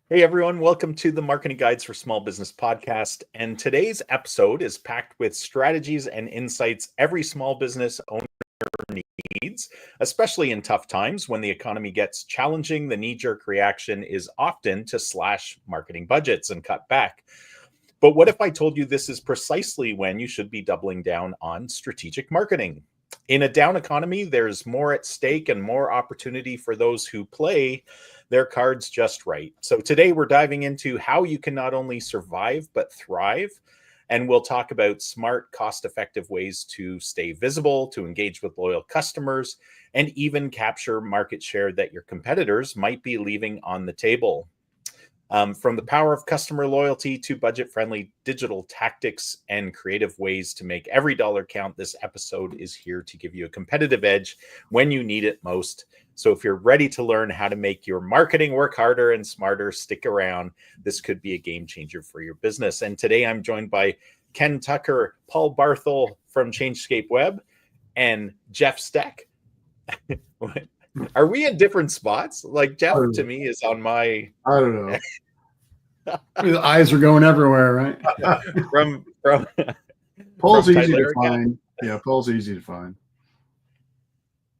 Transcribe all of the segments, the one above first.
Hey everyone, welcome to the Marketing Guides for Small Business podcast. And today's episode is packed with strategies and insights every small business owner needs, especially in tough times when the economy gets challenging. The knee-jerk reaction is often to slash marketing budgets and cut back. But what if I told you this is precisely when you should be doubling down on strategic marketing? In a down economy, there's more at stake and more opportunity for those who play their cards just right. So today we're diving into how you can not only survive but thrive. And we'll talk about smart, cost effective ways to stay visible, to engage with loyal customers, and even capture market share that your competitors might be leaving on the table. From the power of customer loyalty to budget friendly digital tactics and creative ways to make every dollar count, this episode is here to give you a competitive edge when you need it most. So if you're ready to learn how to make your marketing work harder and smarter, stick around. This could be a game changer for your business. And today I'm joined by Ken Tucker, Paul Barthel from Changescape Web, and Jeff Steck. Are we in different spots? Like Jeff to me is on my. I don't know. The eyes are going everywhere, right? from Paul's easy to find. Yeah, Paul's easy to find.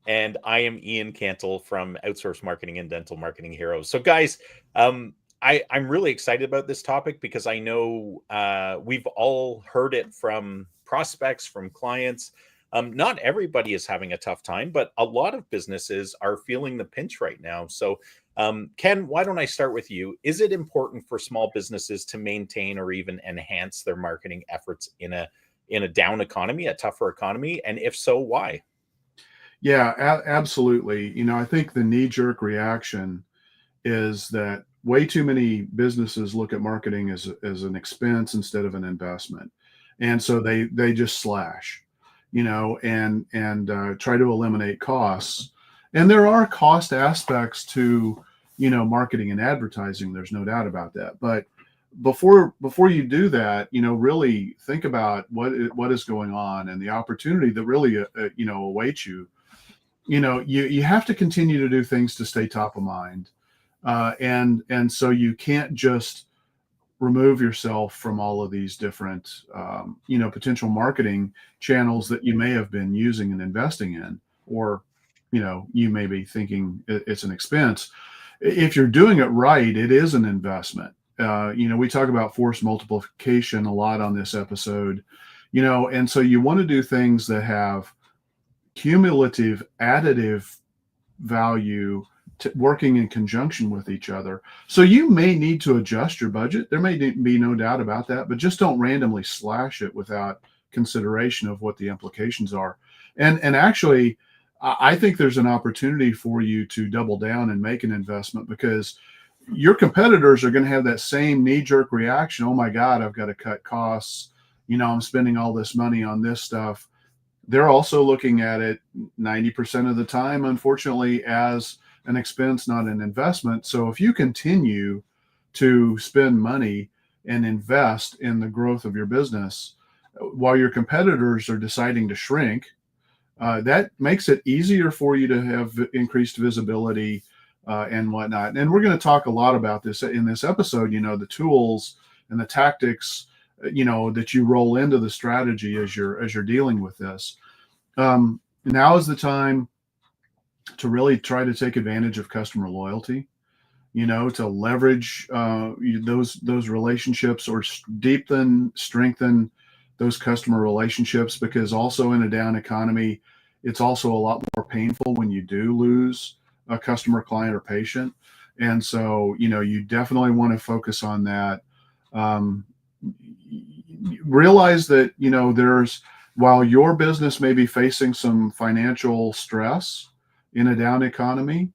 And I am Ian Cantle from Outsource Marketing and Dental Marketing Heroes. So, guys, I'm really excited about this topic because I know we've all heard it from prospects, from clients. Not everybody is having a tough time, but a lot of businesses are feeling the pinch right now. So, Ken, why don't I start with you? Is it important for small businesses to maintain or even enhance their marketing efforts in a down economy, a tougher economy? And if so, why? Yeah, absolutely. I think the knee-jerk reaction is that way too many businesses look at marketing as an expense instead of an investment, and so they just slash, and try to eliminate costs. And there are cost aspects to marketing and advertising. There's no doubt about that. But before you do that, really think about what is going on and the opportunity that really awaits you. You have to continue to do things to stay top of mind, and so you can't just remove yourself from all of these different potential marketing channels that you may have been using and investing in, or you may be thinking it's an expense. If you're doing it right, it is an investment. We talk about force multiplication a lot on this episode, and so you want to do things that have cumulative additive value working in conjunction with each other. So you may need to adjust your budget. There may be no doubt about that, but just don't randomly slash it without consideration of what the implications are. And actually, I think there's an opportunity for you to double down and make an investment, because your competitors are going to have that same knee-jerk reaction. Oh my God, I've got to cut costs. I'm spending all this money on this stuff. They're also looking at it 90% of the time, unfortunately, as an expense, not an investment. So if you continue to spend money and invest in the growth of your business while your competitors are deciding to shrink, that makes it easier for you to have increased visibility and whatnot. And we're going to talk a lot about this in this episode, the tools and the tactics that you roll into the strategy as you're dealing with this. Now is the time to really try to take advantage of customer loyalty, to leverage those relationships, or strengthen those customer relationships, because also in a down economy, it's also a lot more painful when you do lose a customer, client, or patient. And so, you definitely want to focus on that. Realize that, while your business may be facing some financial stress in a down economy,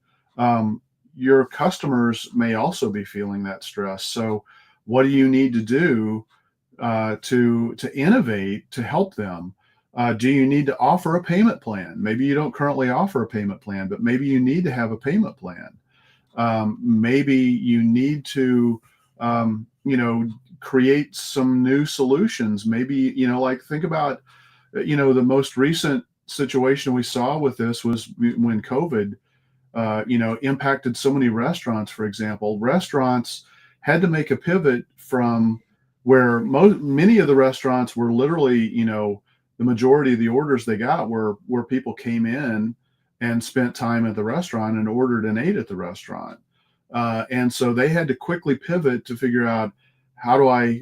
your customers may also be feeling that stress. So what do you need to do to innovate to help them? Do you need to offer a payment plan? Maybe you don't currently offer a payment plan, but maybe you need to have a payment plan. Maybe you need to, create some new solutions. Maybe, think about, the most recent situation we saw with this was when COVID, impacted so many restaurants. For example, restaurants had to make a pivot from where many of the restaurants were literally, the majority of the orders they got were where people came in and spent time at the restaurant and ordered and ate at the restaurant. And so they had to quickly pivot to figure out, how do I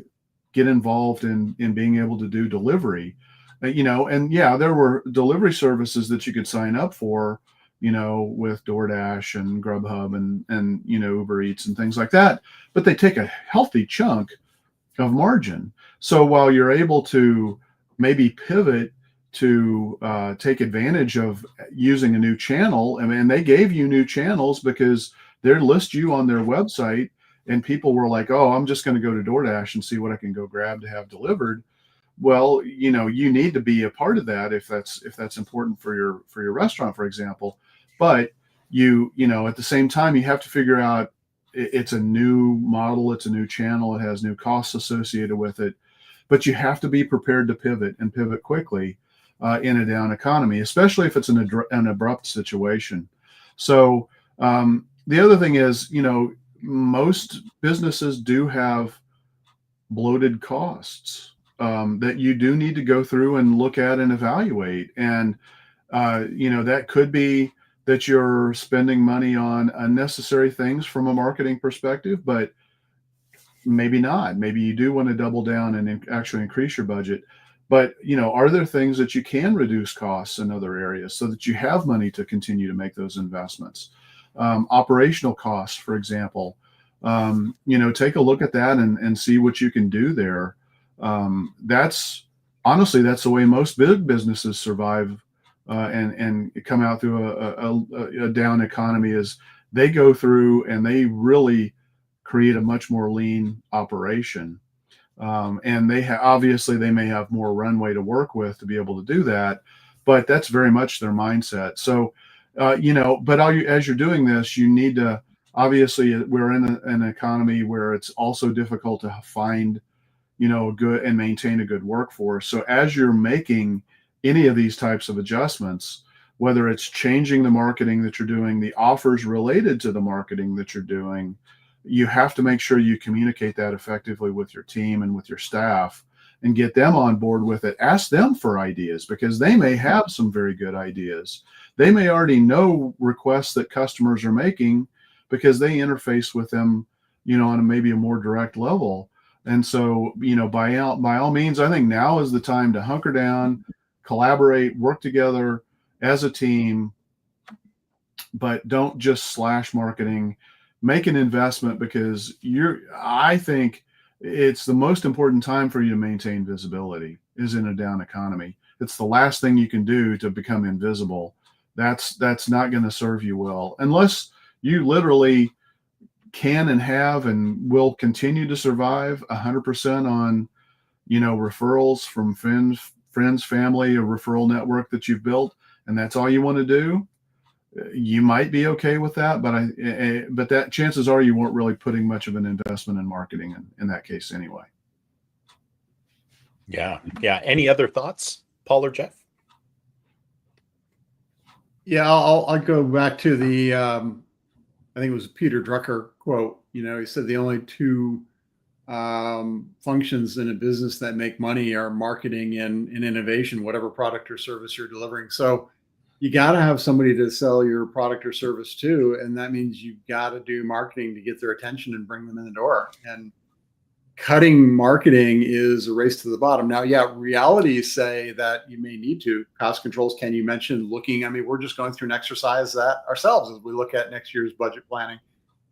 get involved in being able to do delivery? And yeah, there were delivery services that you could sign up for, with DoorDash and Grubhub and Uber Eats and things like that, but they take a healthy chunk of margin. So while you're able to maybe pivot to take advantage of using a new channel, I mean, they gave you new channels because they list you on their website, and people were like, "Oh, I'm just going to go to DoorDash and see what I can go grab to have delivered." Well, you need to be a part of that if that's important for your restaurant, for example. But at the same time, you have to figure out, it's a new model, it's a new channel, it has new costs associated with it, but you have to be prepared to pivot and pivot quickly in a down economy, especially if it's an abrupt situation. So the other thing is, most businesses do have bloated costs that you do need to go through and look at and evaluate. And, that could be that you're spending money on unnecessary things from a marketing perspective, but maybe not. Maybe you do want to double down and actually increase your budget. But, are there things that you can reduce costs in other areas so that you have money to continue to make those investments? Operational costs, for example, take a look at that and see what you can do there. That's honestly, that's the way most big businesses survive and come out through a down economy, is they go through and they really create a much more lean operation. And obviously they may have more runway to work with to be able to do that, but that's very much their mindset. So, but as you're doing this, you need to, obviously we're in an economy where it's also difficult to find, good and maintain a good workforce. So as you're making any of these types of adjustments, whether it's changing the marketing that you're doing, the offers related to the marketing that you're doing, you have to make sure you communicate that effectively with your team and with your staff and get them on board with it. Ask them for ideas, because they may have some very good ideas. They may already know requests that customers are making because they interface with them, on maybe a more direct level. And so, by all means, I think now is the time to hunker down, collaborate, work together as a team, but don't just slash marketing. Make an investment, because I think it's the most important time for you to maintain visibility is in a down economy. It's the last thing you can do to become invisible. That's not going to serve you well, unless you literally can and have and will continue to survive 100% on, referrals from friends, family, a referral network that you've built, and that's all you want to do. You might be okay with that, but that chances are you weren't really putting much of an investment in marketing in that case anyway. Yeah. Any other thoughts, Paul or Jeff? Yeah, I'll go back to the I think it was a Peter Drucker quote. He said the only two functions in a business that make money are marketing and innovation, whatever product or service you're delivering. So you got to have somebody to sell your product or service to, and that means you've got to do marketing to get their attention and bring them in the door. And cutting marketing is a race to the bottom. Now, yeah, realities say that you may need to. Cost controls, Ken, you mentioned looking. I mean, we're just going through an exercise that ourselves as we look at next year's budget planning,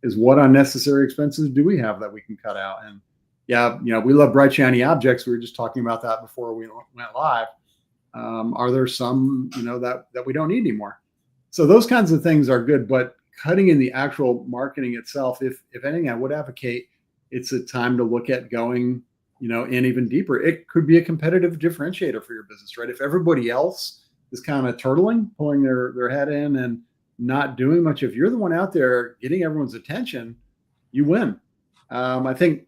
is what unnecessary expenses do we have that we can cut out? And yeah, we love bright, shiny objects. We were just talking about that before we went live. Are there some, that we don't need anymore? So those kinds of things are good, but cutting in the actual marketing itself, if anything, I would advocate it's a time to look at going, in even deeper. It could be a competitive differentiator for your business, right? If everybody else is kind of turtling, pulling their head in and not doing much, if you're the one out there getting everyone's attention, you win. I think,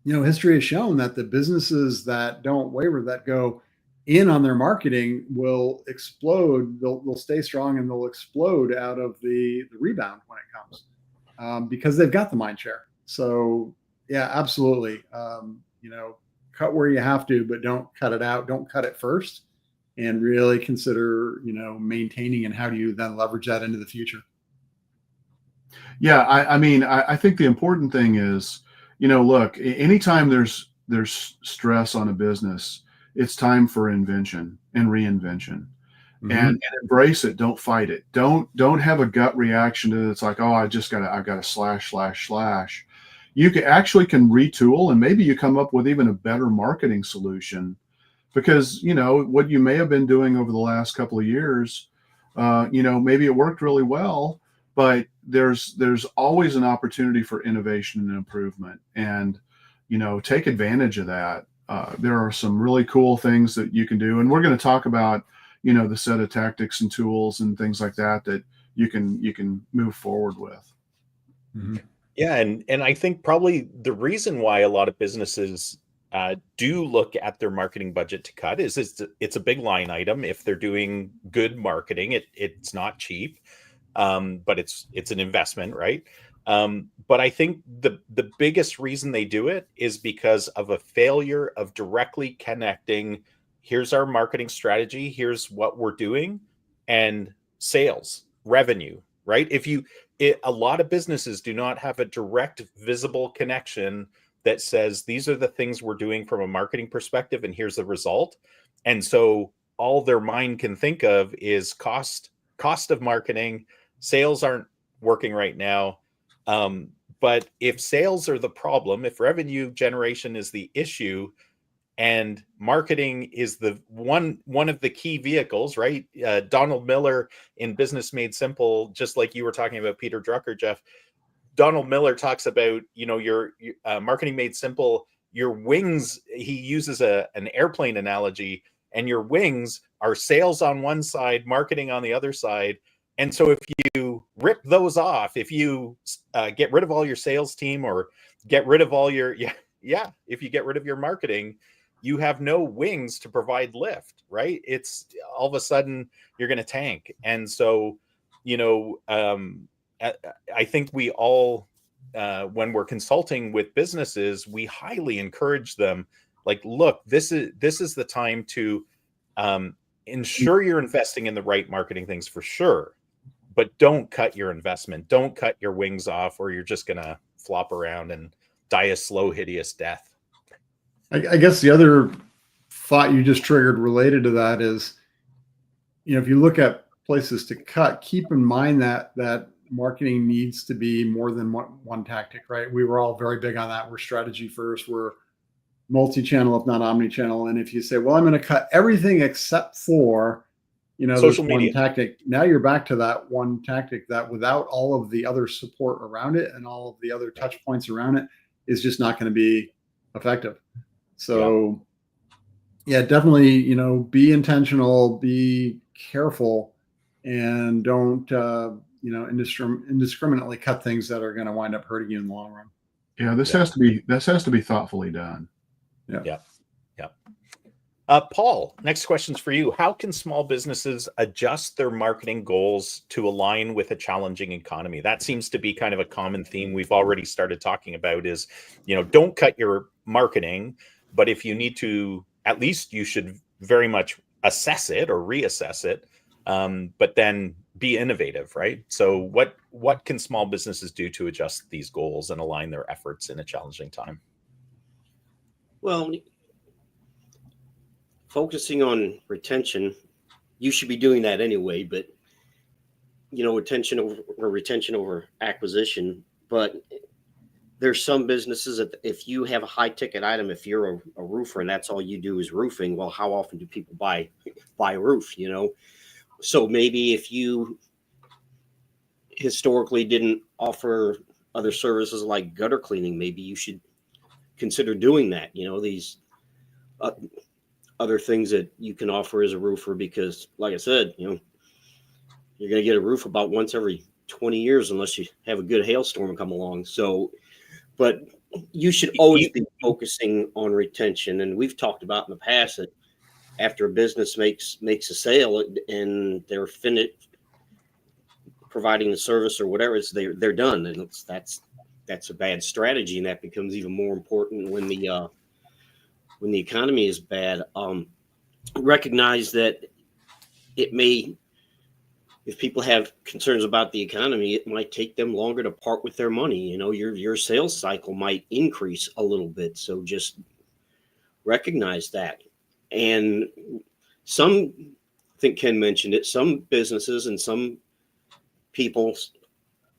history has shown that the businesses that don't waver, that go in on their marketing, will explode. They'll stay strong, and they'll explode out of the rebound when it comes, because they've got the mind share. So Yeah, absolutely. Cut where you have to, but don't cut it out. Don't cut it first, and really consider, maintaining, and how do you then leverage that into the future? Yeah, I mean, I think the important thing is, look, anytime there's stress on a business, it's time for invention and reinvention, and embrace it. Don't fight it. Don't have a gut reaction to it. It's like, oh, I've got to slash slash slash. You can retool, and maybe you come up with even a better marketing solution, because what you may have been doing over the last couple of years, maybe it worked really well, but there's always an opportunity for innovation and improvement, and take advantage of that. There are some really cool things that you can do, and we're going to talk about the set of tactics and tools and things like that you can move forward with. Mm-hmm. Yeah, and I think probably the reason why a lot of businesses do look at their marketing budget to cut is it's a big line item. If they're doing good marketing, it's not cheap, but it's an investment, right? But I think the biggest reason they do it is because of a failure of directly connecting. Here's our marketing strategy. Here's what we're doing, and sales revenue, right? A lot of businesses do not have a direct, visible connection that says these are the things we're doing from a marketing perspective, and here's the result. And so all their mind can think of is cost of marketing. Sales aren't working right now. But if sales are the problem, if revenue generation is the issue, and marketing is the one of the key vehicles, right? Donald Miller in Business Made Simple, just like you were talking about Peter Drucker, Jeff. Donald Miller talks about, your marketing made simple. Your wings, he uses an airplane analogy, and your wings are sales on one side, marketing on the other side. And so if you rip those off, if you get rid of all your sales team, or get rid of all your, if you get rid of your marketing, you have no wings to provide lift, right? It's all of a sudden you're going to tank. And so, I think we all, when we're consulting with businesses, we highly encourage them, like, look, this is the time to ensure you're investing in the right marketing things for sure, but don't cut your investment. Don't cut your wings off, or you're just going to flop around and die a slow, hideous death. I guess the other thought you just triggered related to that is, if you look at places to cut, keep in mind that marketing needs to be more than one tactic, right? We were all very big on that. We're strategy first. We're multi-channel, if not omni-channel. And if you say, well, I'm going to cut everything except for, social media, one tactic, now you're back to that one tactic that, without all of the other support around it and all of the other touch points around it, is just not going to be effective. So yeah, definitely, be intentional, be careful, and don't, indiscriminately cut things that are going to wind up hurting you in the long run. Yeah, this has to be thoughtfully done. Yeah. Paul, next question's for you. How can small businesses adjust their marketing goals to align with a challenging economy? That seems to be kind of a common theme we've already started talking about is, don't cut your marketing, but if you need to, at least you should very much assess it or reassess it, but then be innovative, right? So what can small businesses do to adjust these goals and align their efforts in a challenging time? Well, focusing on retention, you should be doing that anyway, but retention over acquisition. But there's some businesses that if you have a high ticket item, if you're a roofer and that's all you do is roofing, well, how often do people buy a roof, So maybe if you historically didn't offer other services like gutter cleaning, maybe you should consider doing that, these other things that you can offer as a roofer, because like I said, you're going to get a roof about once every 20 years unless you have a good hailstorm come along. So, but you should always be focusing on retention. And we've talked about in the past that after a business makes a sale and they're finished providing the service or whatever, they're done. And that's that's a bad strategy, and that becomes even more important when the economy is bad. Recognize that it may, if people have concerns about the economy, it might take them longer to part with their money. You know, your sales cycle might increase a little bit. So just recognize that. And I think Ken mentioned it, some businesses and some people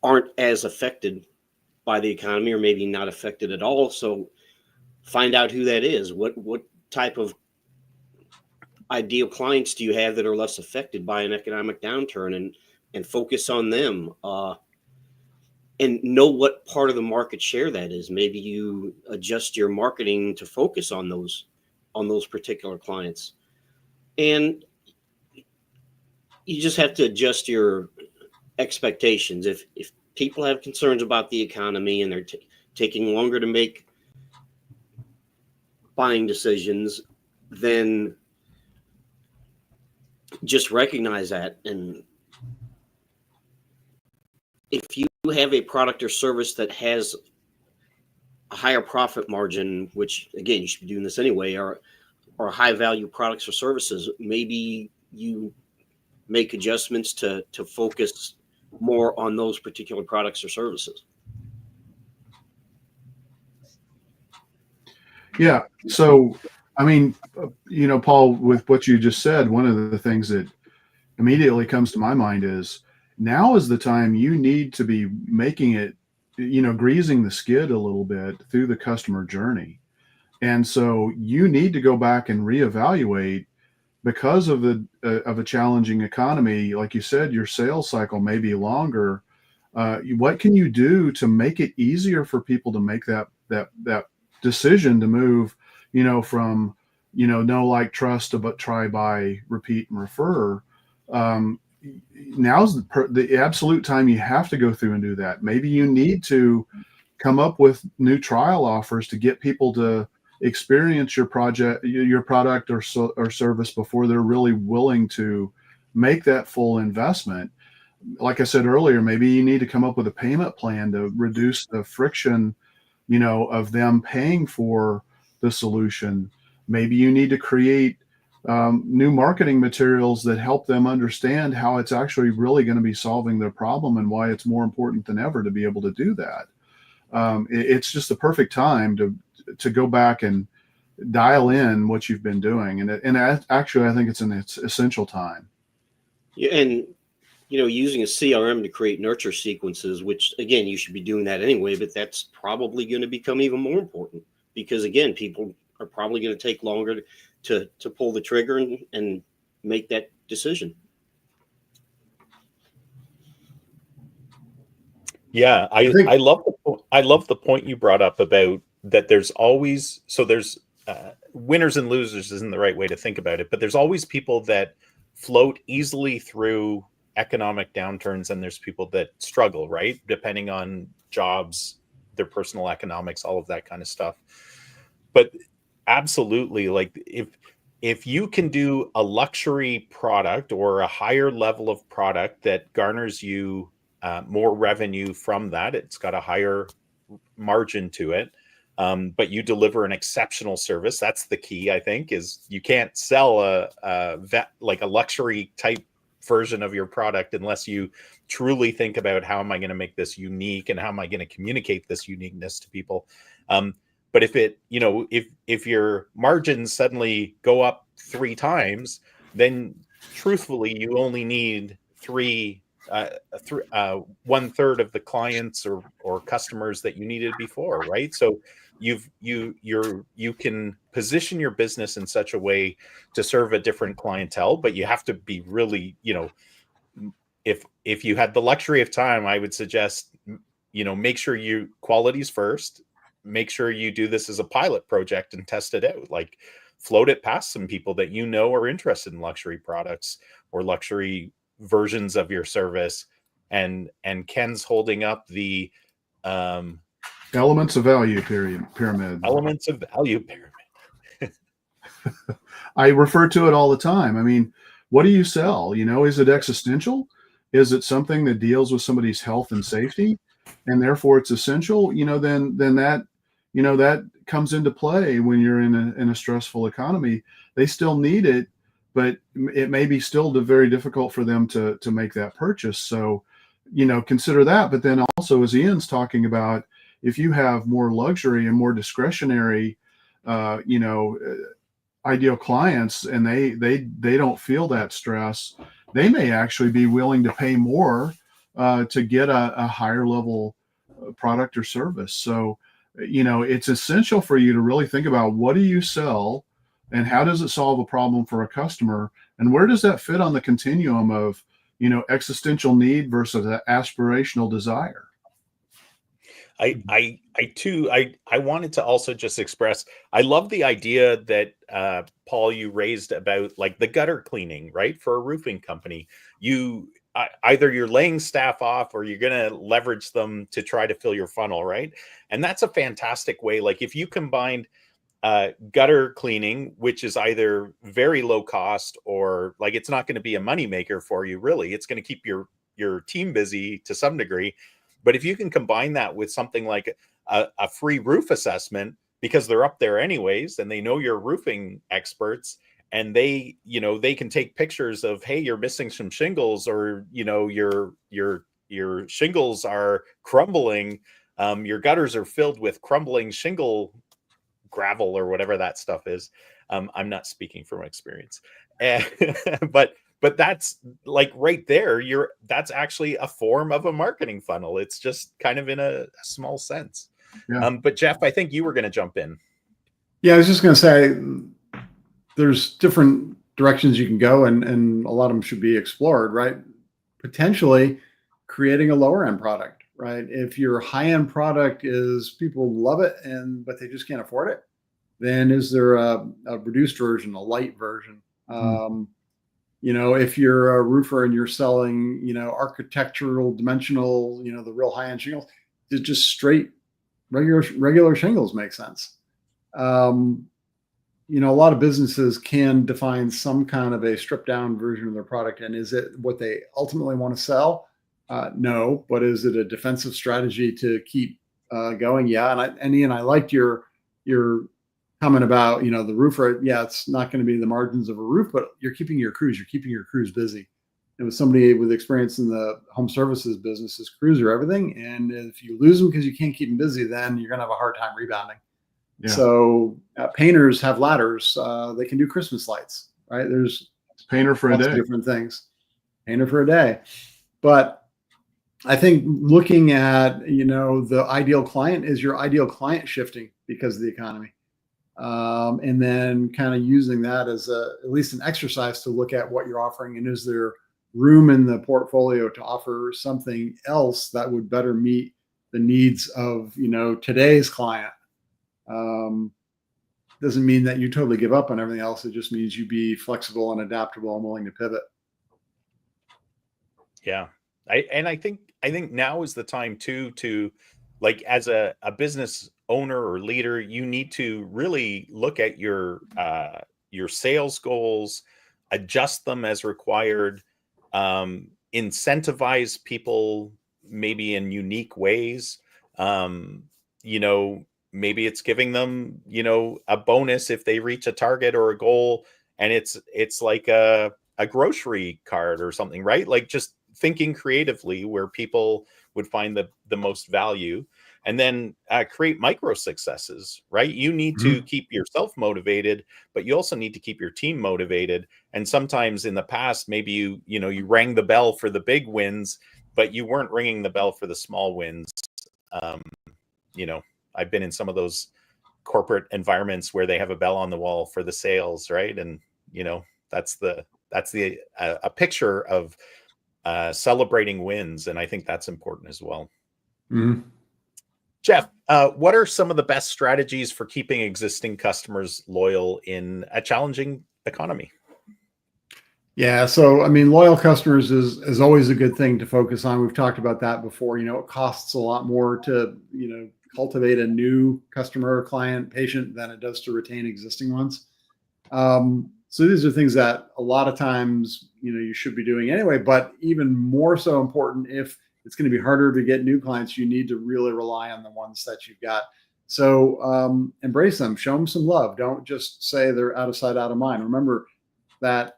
aren't as affected by the economy, or maybe not affected at all. So find out who that is. What type of ideal clients do you have that are less affected by an economic downturn, and focus on them, and know what part of the market share that is. Maybe you adjust your marketing to focus on those particular clients, and you just have to adjust your expectations. If people have concerns about the economy and they're taking longer to make buying decisions, then just recognize that. And if you have a product or service that has a higher profit margin, which again, you should be doing this anyway, or high value products or services, maybe you make adjustments to focus more on those particular products or services. Yeah. So, I mean, Paul, with what you just said, one of the things that immediately comes to my mind is now is the time you need to be making it, greasing the skid a little bit through the customer journey. And so you need to go back and reevaluate, because of a challenging economy. Like you said, your sales cycle may be longer. What can you do to make it easier for people to make that decision to move, from, know, like, trust to but try, buy, repeat, and refer? Now's the absolute time you have to go through and do that. Maybe you need to come up with new trial offers to get people to experience your product or service before they're really willing to make that full investment. Like I said earlier, maybe you need to come up with a payment plan to reduce the friction, of them paying for the solution. Maybe you need to create new marketing materials that help them understand how it's actually really going to be solving their problem and why it's more important than ever to be able to do that. It's just the perfect time to go back and dial in what you've been doing. And actually, I think it's an essential time. Yeah, and using a CRM to create nurture sequences, which again, you should be doing that anyway, but that's probably going to become even more important because again, people are probably going to take longer to pull the trigger and make that decision. Yeah, I love the point you brought up about that. There's winners and losers isn't the right way to think about it, but there's always people that float easily through economic downturns, and there's people that struggle, right? Depending on jobs, their personal economics, all of that kind of stuff. But absolutely, like if you can do a luxury product or a higher level of product that garners you more revenue from that, it's got a higher margin to it, but you deliver an exceptional service. That's the key, I think, is you can't sell like a luxury type version of your product unless you truly think about how am I going to make this unique and how am I going to communicate this uniqueness to people. But if your margins suddenly go up 3 times, then truthfully, you only need 1/3 of the clients or customers that you needed before, right? So you can position your business in such a way to serve a different clientele, but you have to be really, if you had the luxury of time, I would suggest, make sure you quality's first. Make sure you do this as a pilot project and test it out. Like float it past some people that are interested in luxury products or luxury versions of your service. And Ken's holding up the elements of value pyramid. Elements of value pyramid. I refer to it all the time. I mean, what do you sell? Is it existential? Is it something that deals with somebody's health and safety? and therefore it's essential, then that comes into play when you're in a stressful economy. They still need it, but it may be still very difficult for them to make that purchase. So, consider that. But then also, as Ian's talking about, if you have more luxury and more discretionary, ideal clients, and they don't feel that stress, they may actually be willing to pay more to get a higher level product or service. So, it's essential for you to really think about, what do you sell and how does it solve a problem for a customer, and where does that fit on the continuum of, existential need versus aspirational desire. I wanted to also just express, I love the idea that Paul, you raised about like the gutter cleaning, right? For a roofing company, either you're laying staff off or you're going to leverage them to try to fill your funnel, right? And that's a fantastic way. Like if you combined gutter cleaning, which is either very low cost or like it's not going to be a money maker for you, really, it's going to keep your team busy to some degree. But if you can combine that with something like a free roof assessment, because they're up there anyways, and they know you're roofing experts, and they can take pictures of, hey, you're missing some shingles, or your shingles are crumbling, your gutters are filled with crumbling shingle gravel or whatever that stuff is. I'm not speaking from experience, but that's like right there. That's actually a form of a marketing funnel. It's just kind of in a small sense. Yeah. But Jeff, I think you were going to jump in. Yeah, I was just going to say, there's different directions you can go, and a lot of them should be explored, right? Potentially creating a lower end product, right? If your high end product is, people love it, but they just can't afford it, then is there a reduced version, a light version? If you're a roofer and you're selling, architectural dimensional, the real high end shingles, just straight regular shingles make sense. A lot of businesses can define some kind of a stripped down version of their product. And is it what they ultimately want to sell? No, but is it a defensive strategy to keep going? Yeah. And Ian, I liked your comment about, the roofer. Yeah, it's not going to be the margins of a roof, but you're keeping your crews busy. And with somebody with experience in the home services business, crews are everything. And if you lose them because you can't keep them busy, then you're going to have a hard time rebounding. Yeah. So painters have ladders. They can do Christmas lights, right? There's painter for a day. Different things. Painter for a day. But I think looking at, the ideal client, is your ideal client shifting because of the economy? And then kind of using that as at least an exercise to look at what you're offering, and is there room in the portfolio to offer something else that would better meet the needs of, today's client. Doesn't mean that you totally give up on everything else. It just means you be flexible and adaptable and willing to pivot. Yeah. I think now is the time to like, as a business owner or leader, you need to really look at your sales goals, adjust them as required, incentivize people maybe in unique ways. Maybe it's giving them, a bonus if they reach a target or a goal, and it's like a grocery card or something, right? Like just thinking creatively where people would find the most value, and then create micro successes, right? You need to keep yourself motivated, but you also need to keep your team motivated. And sometimes in the past, maybe you rang the bell for the big wins, but you weren't ringing the bell for the small wins. I've been in some of those corporate environments where they have a bell on the wall for the sales, right? And that's a picture of celebrating wins, and I think that's important as well. Mm-hmm. Jeff, what are some of the best strategies for keeping existing customers loyal in a challenging economy? Yeah, so loyal customers is always a good thing to focus on. We've talked about that before. It costs a lot more to cultivate a new customer, client, patient than it does to retain existing ones. So these are things that a lot of times you should be doing anyway, but even more so important if it's going to be harder to get new clients. You need to really rely on the ones that you've got. So embrace them, show them some love. Don't just say they're out of sight, out of mind. Remember that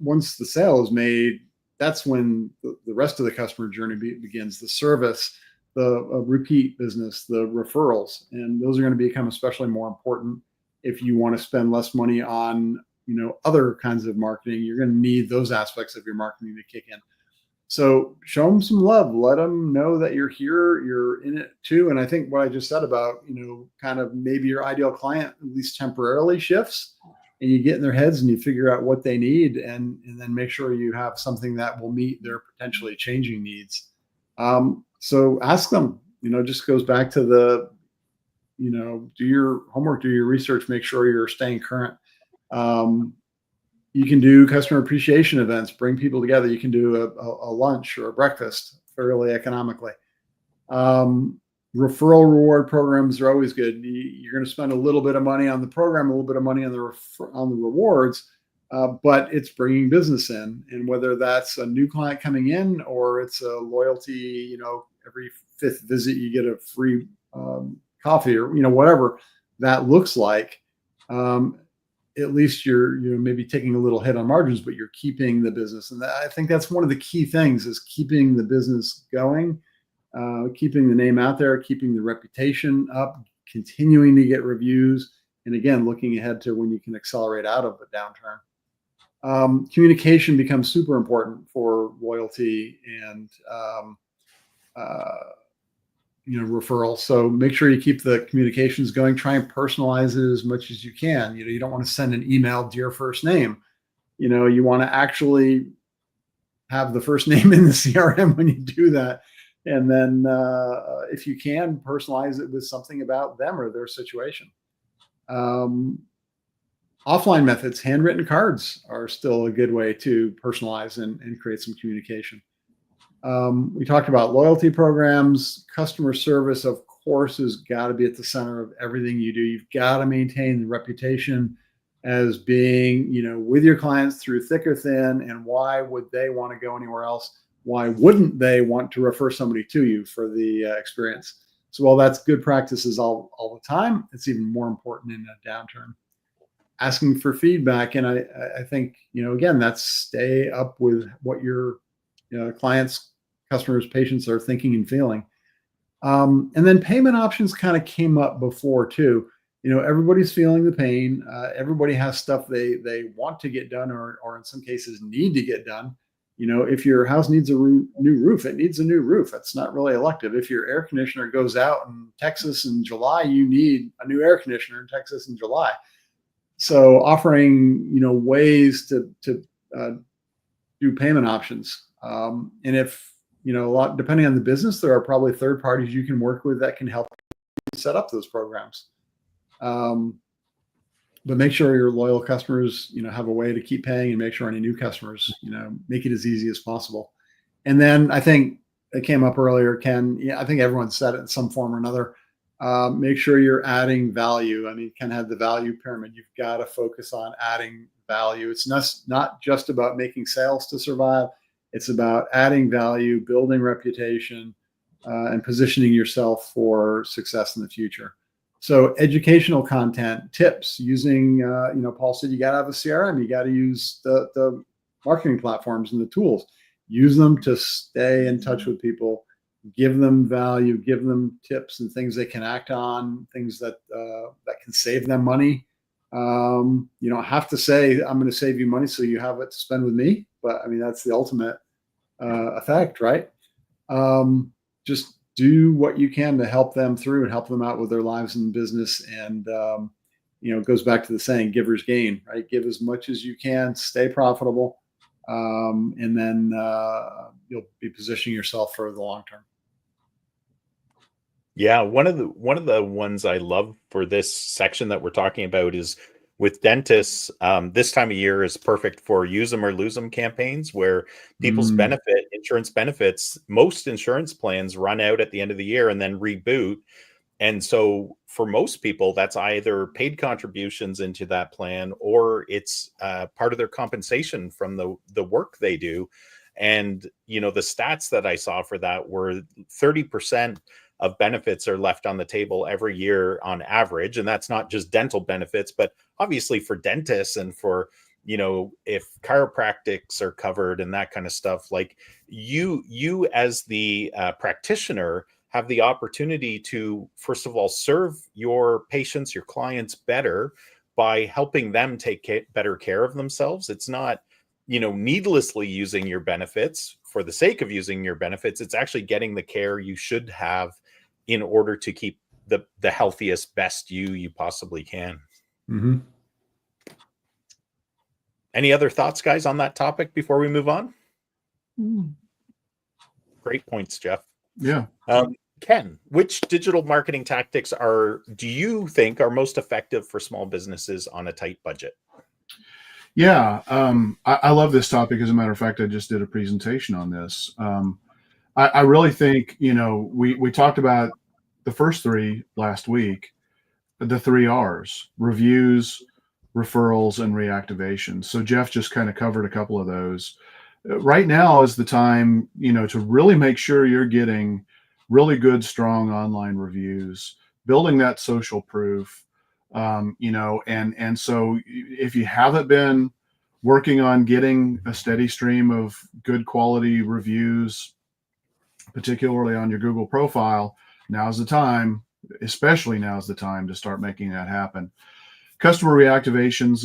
once the sale is made, that's when the rest of the customer journey begins. The service, the repeat business, the referrals, and those are going to become especially more important if you want to spend less money on other kinds of marketing. You're going to need those aspects of your marketing to kick in. So show them some love. Let them know that you're here, you're in it too. And I think what I just said about, kind of maybe your ideal client at least temporarily shifts, and you get in their heads and you figure out what they need, and then make sure you have something that will meet their potentially changing needs. So ask them, just goes back to the, do your homework, do your research, make sure you're staying current. You can do customer appreciation events, bring people together. You can do a lunch or a breakfast fairly economically. Referral reward programs are always good. You're going to spend a little bit of money on the program, a little bit of money on the rewards, but it's bringing business in. And whether that's a new client coming in or it's a loyalty, every 5th visit you get a free coffee, or whatever that looks like. At least you're maybe taking a little hit on margins, but you're keeping the business. And I think that's one of the key things, is keeping the business going, keeping the name out there, keeping the reputation up, continuing to get reviews, and again, looking ahead to when you can accelerate out of a downturn. Communication becomes super important for loyalty and referrals. So make sure you keep the communications going. Try and personalize it as much as you can. You don't want to send an email, dear first name. You want to actually have the first name in the CRM when you do that. And then if you can, personalize it with something about them or their situation. Offline methods, handwritten cards are still a good way to personalize and create some communication. We talked about loyalty programs. Customer service, of course, has got to be at the center of everything you do. You've got to maintain the reputation as being, with your clients through thick or thin. And why would they want to go anywhere else? Why wouldn't they want to refer somebody to you for the experience? So while that's good practices all the time, it's even more important in a downturn. Asking for feedback. And I think, again, that's stay up with what your clients, customers, patients are thinking and feeling. And then payment options kind of came up before too. Everybody's feeling the pain. Everybody has stuff they want to get done, or in some cases need to get done. If your house needs a new roof, it needs a new roof. That's not really elective. If your air conditioner goes out in Texas in July, you need a new air conditioner in Texas in July. So offering, ways to do payment options. And if, a lot, depending on the business, there are probably third parties you can work with that can help set up those programs. But make sure your loyal customers, have a way to keep paying, and make sure any new customers, make it as easy as possible. And then I think it came up earlier, Ken. I think everyone said it in some form or another. Make sure you're adding value. I mean, Ken had the value pyramid. You've got to focus on adding value. It's not just about making sales to survive. It's about adding value, building reputation, and positioning yourself for success in the future. So educational content, tips, using, Paul said you got to have a CRM. You got to use the marketing platforms and the tools. Use them to stay in touch with people. Give them value. Give them tips and things they can act on. Things that can save them money. You don't have to say, I'm going to save you money so you have it to spend with me. But I mean, that's the ultimate effect, right? Just do what you can to help them through and help them out with their lives and business. And, it goes back to the saying, givers gain, right? Give as much as you can, stay profitable. And then you'll be positioning yourself for the long term. Yeah, one of the ones I love for this section that we're talking about is with dentists. This time of year is perfect for use them or lose them campaigns, where people's insurance benefits, most insurance plans run out at the end of the year and then reboot. And so for most people, that's either paid contributions into that plan, or it's part of their compensation from the work they do. And, the stats that I saw for that were 30% of benefits are left on the table every year on average. And that's not just dental benefits, but obviously for dentists and for, if chiropractics are covered and that kind of stuff, like you as the practitioner have the opportunity to, first of all, serve your patients, your clients better by helping them take better care of themselves. It's not, needlessly using your benefits for the sake of using your benefits. It's actually getting the care you should have in order to keep the healthiest, best you possibly can. Mm-hmm. Any other thoughts, guys, on that topic before we move on? Mm. Great points, Jeff. Yeah. Ken, which digital marketing tactics do you think are most effective for small businesses on a tight budget? Yeah. I love this topic. As a matter of fact, I just did a presentation on this. I really think, we talked about the first three last week, the 3 R's: reviews, referrals, and reactivation. So Jeff just kind of covered a couple of those. Right now is the time, to really make sure you're getting really good, strong online reviews, building that social proof, and so if you haven't been working on getting a steady stream of good quality reviews, particularly on your Google profile, now's the time, especially now's the time to start making that happen. Customer reactivations,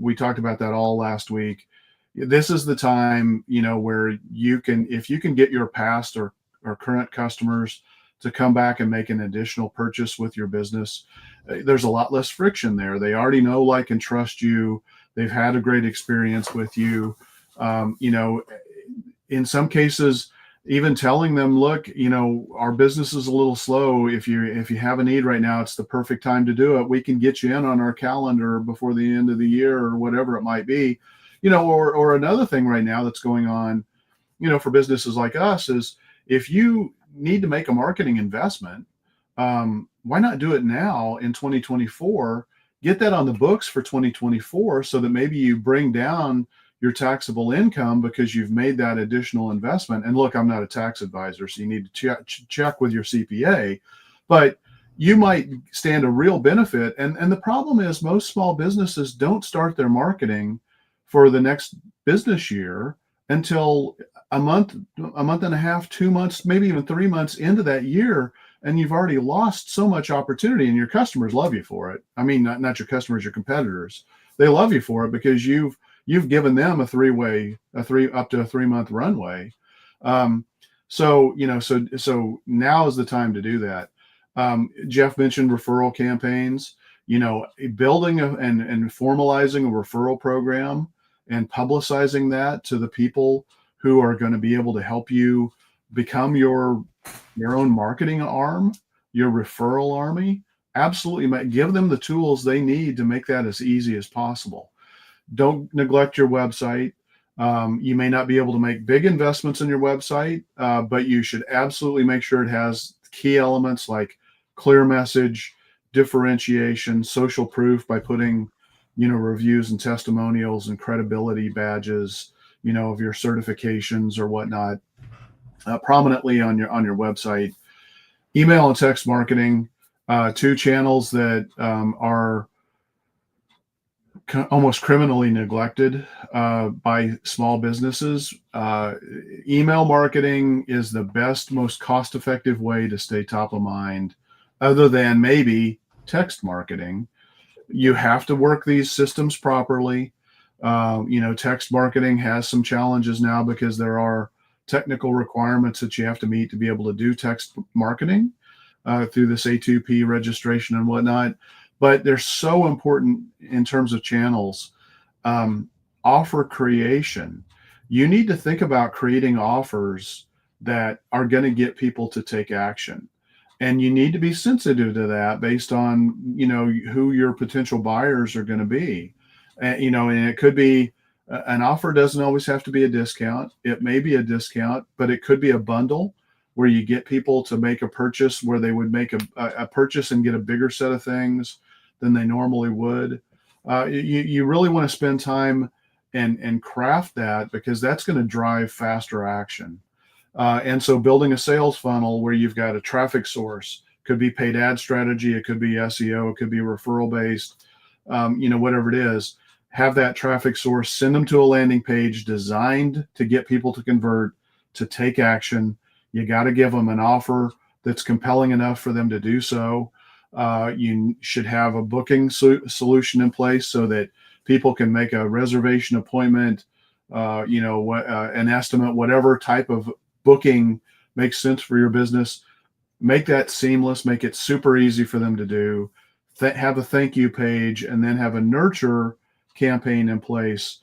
we talked about that all last week. This is the time, where if you can get your past or current customers to come back and make an additional purchase with your business, there's a lot less friction there. They already know, like, and trust you. They've had a great experience with you. In some cases, even telling them, look, our business is a little slow. If you have a need right now, it's the perfect time to do it. We can get you in on our calendar before the end of the year or whatever it might be. Or another thing right now that's going on, for businesses like us, is if you need to make a marketing investment, why not do it now in 2024? Get that on the books for 2024 so that maybe you bring down your taxable income because you've made that additional investment. And look, I'm not a tax advisor, so you need to check with your CPA, but you might stand a real benefit. And the problem is most small businesses don't start their marketing for the next business year until a month and a half, 2 months, maybe even 3 months into that year. And you've already lost so much opportunity, and your customers love you for it. I mean, not your customers, your competitors. They love you for it because you've given them up to a 3-month runway. So now is the time to do that. Jeff mentioned referral campaigns, building and formalizing a referral program and publicizing that to the people who are going to be able to help you become your own marketing arm, your referral army. Absolutely. Give them the tools they need to make that as easy as possible. Don't neglect your website. You may not be able to make big investments in your website, but you should absolutely make sure it has key elements like clear message, differentiation, social proof by putting, reviews and testimonials and credibility badges, of your certifications or whatnot, prominently on your website. Email and text marketing, 2 channels that are almost criminally neglected by small businesses. Email marketing is the best, most cost-effective way to stay top of mind, other than maybe text marketing. You have to work these systems properly. Text marketing has some challenges now because there are technical requirements that you have to meet to be able to do text marketing through this A2P registration and whatnot. But they're so important in terms of channels. Offer creation. You need to think about creating offers that are going to get people to take action. And you need to be sensitive to that based on, who your potential buyers are going to be. And it could be an offer doesn't always have to be a discount. It may be a discount, but it could be a bundle where you get people to make a purchase where they would make a purchase and get a bigger set of things than they normally would. You really want to spend time, and craft that, because that's going to drive faster action. And so building a sales funnel where you've got a traffic source, could be paid ad strategy, it could be SEO, it could be referral based, whatever it is. Have that traffic source, send them to a landing page designed to get people to convert, to take action. You got to give them an offer that's compelling enough for them to do so. You should have a booking solution in place so that people can make a reservation appointment, an estimate, whatever type of booking makes sense for your business. Make that seamless, make it super easy for them to do. Have a thank you page, and then have a nurture campaign in place,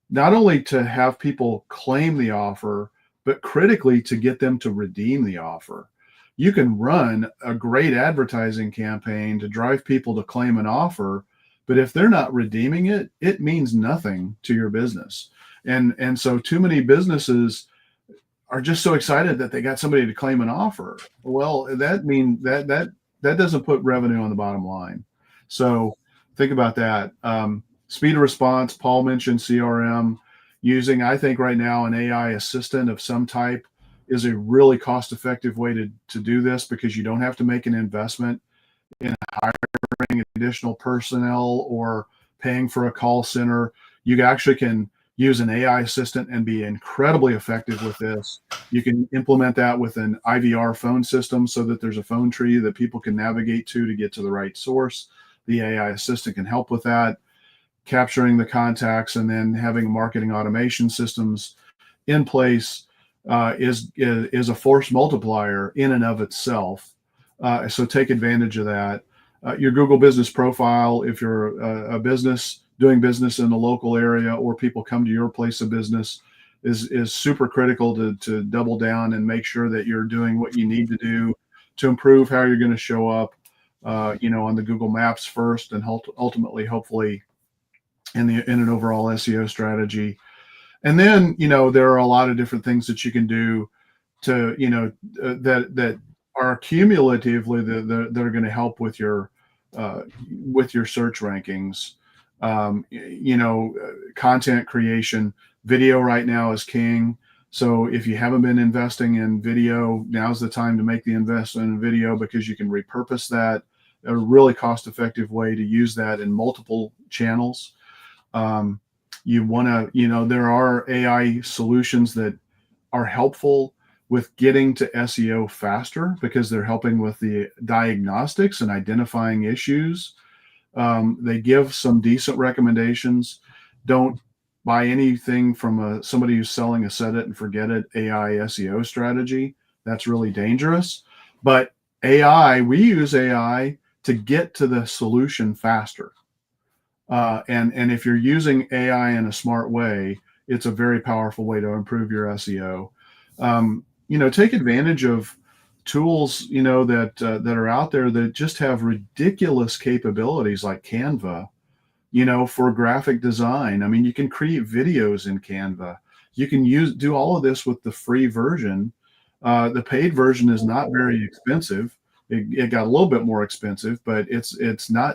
not only to have people claim the offer, but critically to get them to redeem the offer. You can run a great advertising campaign to drive people to claim an offer, but if they're not redeeming it, it means nothing to your business. And so too many businesses are just so excited that they got somebody to claim an offer. Well, that means that doesn't put revenue on the bottom line. So think about that. Speed of response. Paul mentioned CRM. Using, I think right now, an AI assistant of some type is a really cost-effective way to do this, because you don't have to make an investment in hiring additional personnel or paying for a call center. You actually can use an AI assistant and be incredibly effective with this. You can implement that with an IVR phone system so that there's a phone tree that people can navigate to get to the right source. The AI assistant can help with that, capturing the contacts, and then having marketing automation systems in place is a force multiplier in and of itself. So take advantage of that. Your Google business profile, if you're a business doing business in the local area, or people come to your place of business, is super critical to double down and make sure that you're doing what you need to do to improve how you're going to show up, on the Google Maps first, and ultimately, hopefully, in an overall SEO strategy. And then, there are a lot of different things that you can do to, that are cumulatively that are going to help with your search rankings. Content creation. Video right now is king. So if you haven't been investing in video, now's the time to make the investment in video, because you can repurpose that. A really cost-effective way to use that in multiple channels. You want to, there are AI solutions that are helpful with getting to SEO faster, because they're helping with the diagnostics and identifying issues. They give some decent recommendations. Don't buy anything from somebody who's selling a set it and forget it AI SEO strategy. That's really dangerous. But we use AI to get to the solution faster. And if you're using AI in a smart way, it's a very powerful way to improve your SEO. Take advantage of tools, that are out there that just have ridiculous capabilities, like Canva, for graphic design. I mean, you can create videos in Canva. You can do all of this with the free version. The paid version is not very expensive. It got a little bit more expensive, but it's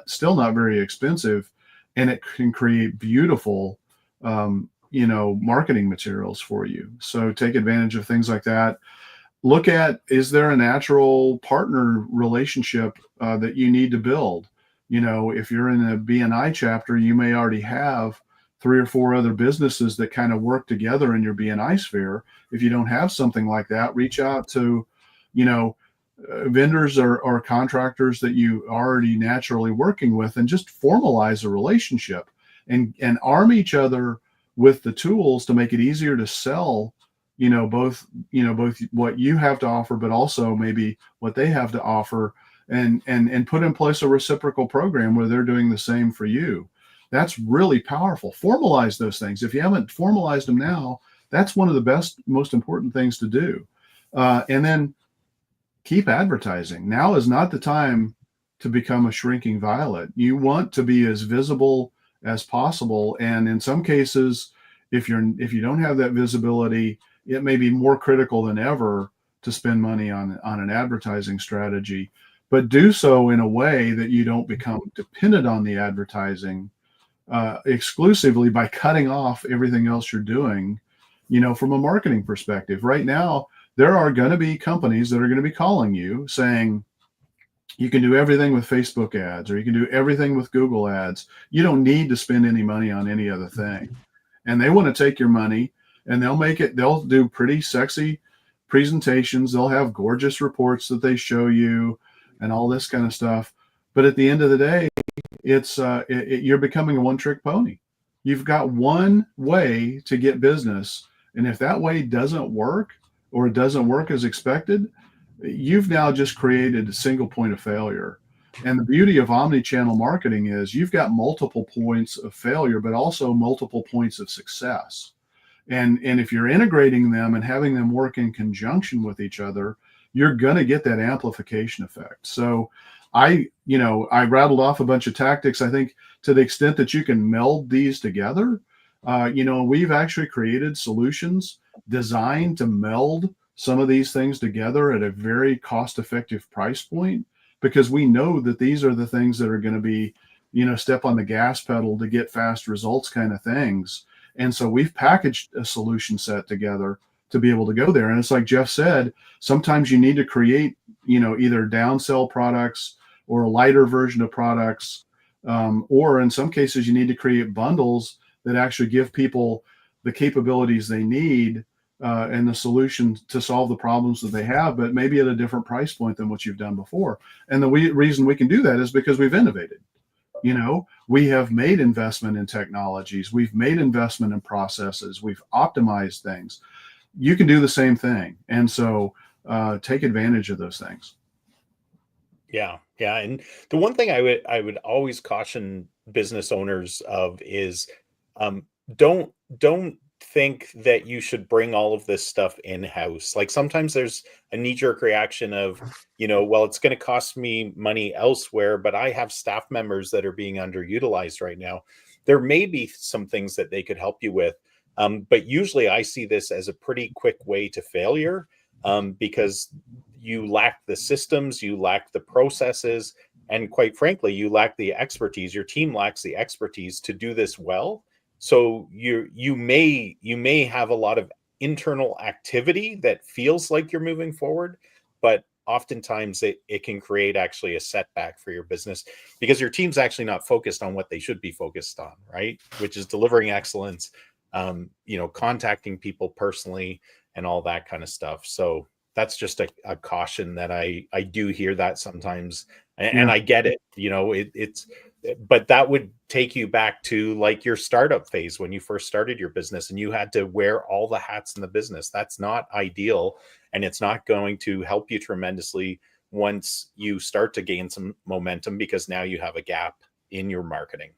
still not very expensive. And it can create beautiful, marketing materials for you. So take advantage of things like that. Look at, is there a natural partner relationship that you need to build? If you're in a BNI chapter, you may already have 3 or 4 other businesses that kind of work together in your BNI sphere. If you don't have something like that, reach out to, vendors or contractors that you already naturally working with, and just formalize a relationship and arm each other with the tools to make it easier to sell, both what you have to offer, but also maybe what they have to offer, and put in place a reciprocal program where they're doing the same for you. That's really powerful. Formalize those things. If you haven't formalized them now, that's one of the best, most important things to do. And then keep advertising. Now is not the time to become a shrinking violet. You want to be as visible as possible. And in some cases, if you don't have that visibility, it may be more critical than ever to spend money on an advertising strategy, but do so in a way that you don't become dependent on the advertising, exclusively by cutting off everything else you're doing, from a marketing perspective. Right now, there are going to be companies that are going to be calling you saying, you can do everything with Facebook ads, or you can do everything with Google ads. You don't need to spend any money on any other thing. And they want to take your money and they'll do pretty sexy presentations. They'll have gorgeous reports that they show you and all this kind of stuff. But at the end of the day, you're becoming a one-trick pony. You've got one way to get business. And if that way doesn't work, or it doesn't work as expected, you've now just created a single point of failure. And the beauty of omni-channel marketing is you've got multiple points of failure, but also multiple points of success. And if you're integrating them and having them work in conjunction with each other, you're going to get that amplification effect. So I rattled off a bunch of tactics. I think to the extent that you can meld these together, we've actually created solutions designed to meld some of these things together at a very cost-effective price point, because we know that these are the things that are going to be, step on the gas pedal to get fast results kind of things. And so we've packaged a solution set together to be able to go there. And it's like Jeff said, sometimes you need to create, either downsell products or a lighter version of products, or in some cases you need to create bundles that actually give people the capabilities they need and the solution to solve the problems that they have, but maybe at a different price point than what you've done before. And the reason we can do that is because we've innovated. We have made investment in technologies. We've made investment in processes. We've optimized things. You can do the same thing. And so take advantage of those things. Yeah. Yeah. And the one thing I would always caution business owners of is don't think that you should bring all of this stuff in-house. Like sometimes there's a knee-jerk reaction of, well, it's going to cost me money elsewhere, but I have staff members that are being underutilized right now. There may be some things that they could help you with. But usually I see this as a pretty quick way to failure, because you lack the systems, you lack the processes, and quite frankly, you lack the expertise. Your team lacks the expertise to do this well. So you may have a lot of internal activity that feels like you're moving forward, but oftentimes it can create actually a setback for your business because your team's actually not focused on what they should be focused on, right? Which is delivering excellence, contacting people personally and all that kind of stuff. So that's just a caution that I do hear that sometimes, and I get it. But that would take you back to like your startup phase when you first started your business and you had to wear all the hats in the business. That's not ideal, and it's not going to help you tremendously once you start to gain some momentum, because now you have a gap in your marketing.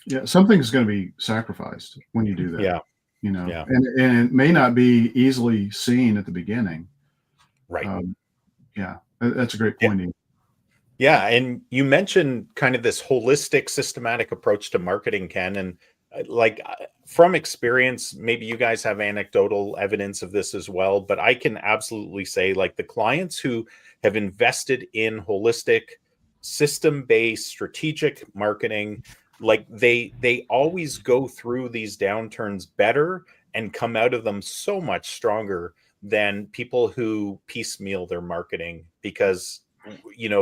Yeah, something's going to be sacrificed when you do that. Yeah. And it may not be easily seen at the beginning. Right. That's a great point. Yeah. And you mentioned kind of this holistic, systematic approach to marketing, Ken. And from experience, maybe you guys have anecdotal evidence of this as well, but I can absolutely say like the clients who have invested in holistic, system-based strategic marketing, like they always go through these downturns better and come out of them so much stronger than people who piecemeal their marketing, because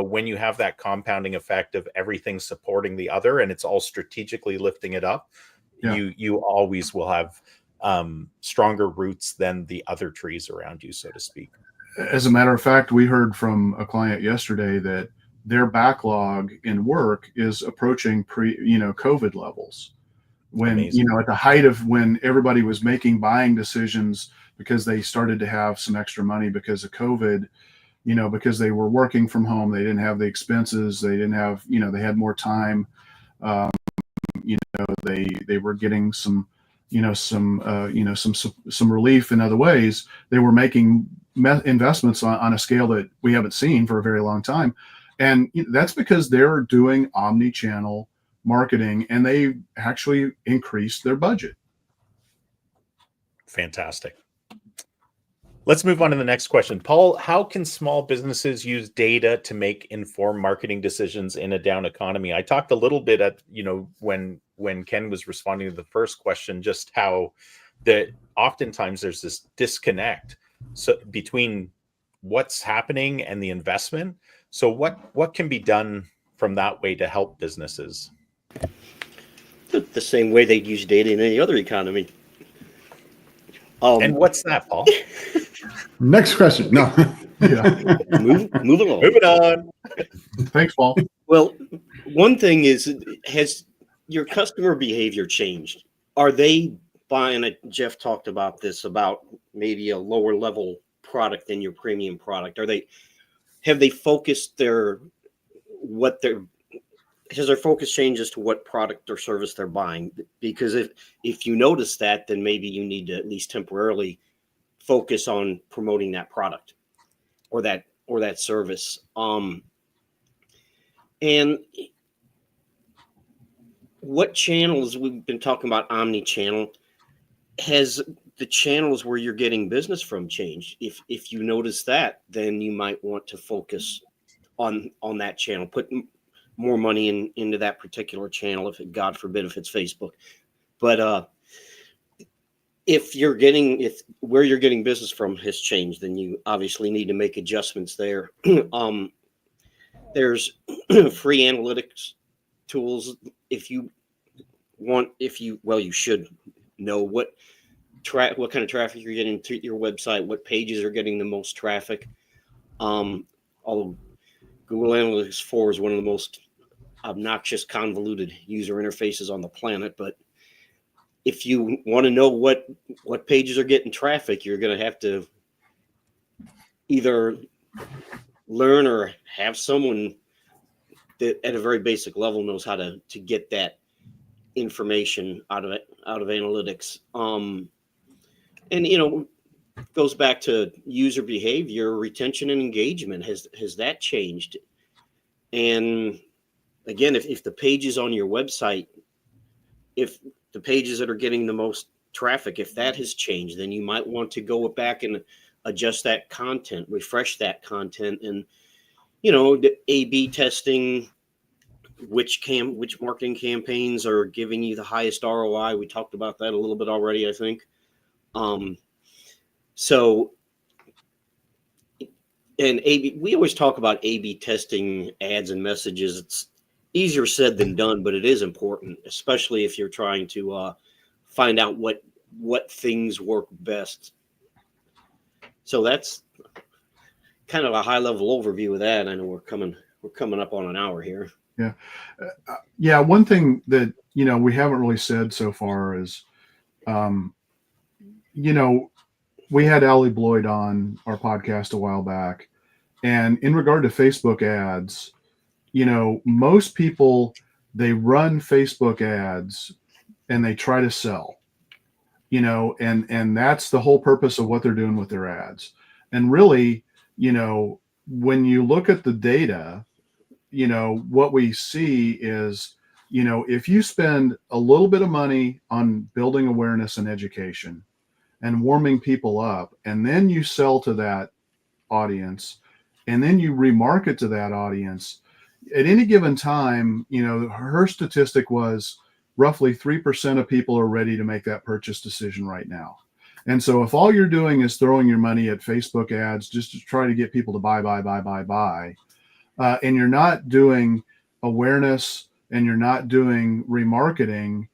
when you have that compounding effect of everything supporting the other and it's all strategically lifting it up, you always will have stronger roots than the other trees around you, so to speak. As a matter of fact, we heard from a client yesterday that their backlog in work is approaching COVID levels. When, Amazing. At the height of when everybody was making buying decisions because they started to have some extra money because of COVID, because they were working from home, they didn't have the expenses, they didn't have, they had more time. They were getting some relief in other ways. They were making investments on a scale that we haven't seen for a very long time. And that's because they're doing omni-channel marketing and they actually increased their budget. Fantastic. Let's move on to the next question. Paul, how can small businesses use data to make informed marketing decisions in a down economy? I talked a little bit at, when Ken was responding to the first question, just how that oftentimes there's this disconnect between what's happening and the investment. So what can be done from that way to help businesses? The same way they'd use data in any other economy. And what's that, Paul? Next question. No. Yeah. Move along. Moving on. Thanks, Paul. Well, one thing is, has your customer behavior changed? Are they buying it? Jeff talked about this, about maybe a lower level product than your premium product. Have they focused has their focus changed as to what product or service they're buying? Because if you notice that, then maybe you need to at least temporarily focus on promoting that product or that service. And what channels, we've been talking about omni-channel, has the channels where you're getting business from changed? If you notice that, then you might want to focus on that channel, put more money into that particular channel, if God forbid, if it's Facebook. But if where you're getting business from has changed, then you obviously need to make adjustments there. There's free analytics tools. You should know what kind of traffic you're getting to your website, what pages are getting the most traffic. Although Google Analytics 4 is one of the most obnoxious, convoluted user interfaces on the planet, but if you want to know what pages are getting traffic, you're going to have to either learn or have someone that at a very basic level knows how to get that information out of analytics. And goes back to user behavior, retention, and engagement. Has that changed? And again, if the pages on your website, if the pages that are getting the most traffic, if that has changed, then you might want to go back and adjust that content, refresh that content, and the A/B testing which marketing campaigns are giving you the highest ROI. We talked about that a little bit already, I think. So, and we always talk about A/B testing ads and messages. It's easier said than done, but it is important, especially if you're trying to find out what things work best. So that's kind of a high level overview of that. I know we're coming up on an hour here. Yeah. Yeah. One thing that, we haven't really said so far is, we had Allie Bloyd on our podcast a while back, and in regard to Facebook ads, most people, they run Facebook ads and they try to sell, and that's the whole purpose of what they're doing with their ads. And really, when you look at the data, what we see is, if you spend a little bit of money on building awareness and education and warming people up, and then you sell to that audience, and then you remarket to that audience, at any given time, her statistic was roughly 3% of people are ready to make that purchase decision right now. And so if all you're doing is throwing your money at Facebook ads just to try to get people to buy, and you're not doing awareness and you're not doing remarketing,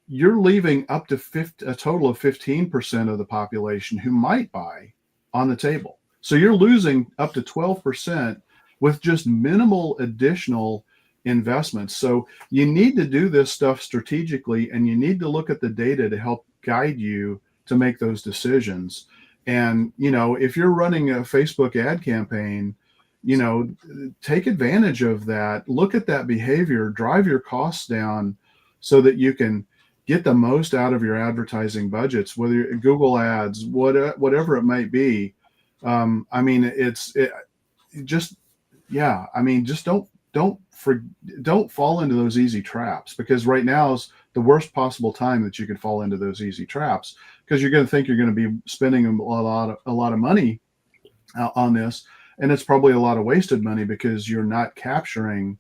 you're leaving up to a total of 15% of the population who might buy on the table. So you're losing up to 12% with just minimal additional investments. So you need to do this stuff strategically, and you need to look at the data to help guide you to make those decisions. And, if you're running a Facebook ad campaign, take advantage of that, look at that behavior, drive your costs down so that you can get the most out of your advertising budgets, whether you're Google ads, whatever it might be. Just don't fall into those easy traps, because right now the worst possible time that you could fall into those easy traps, because you're going to think you're going to be spending a lot of money on this, and it's probably a lot of wasted money because you're not capturing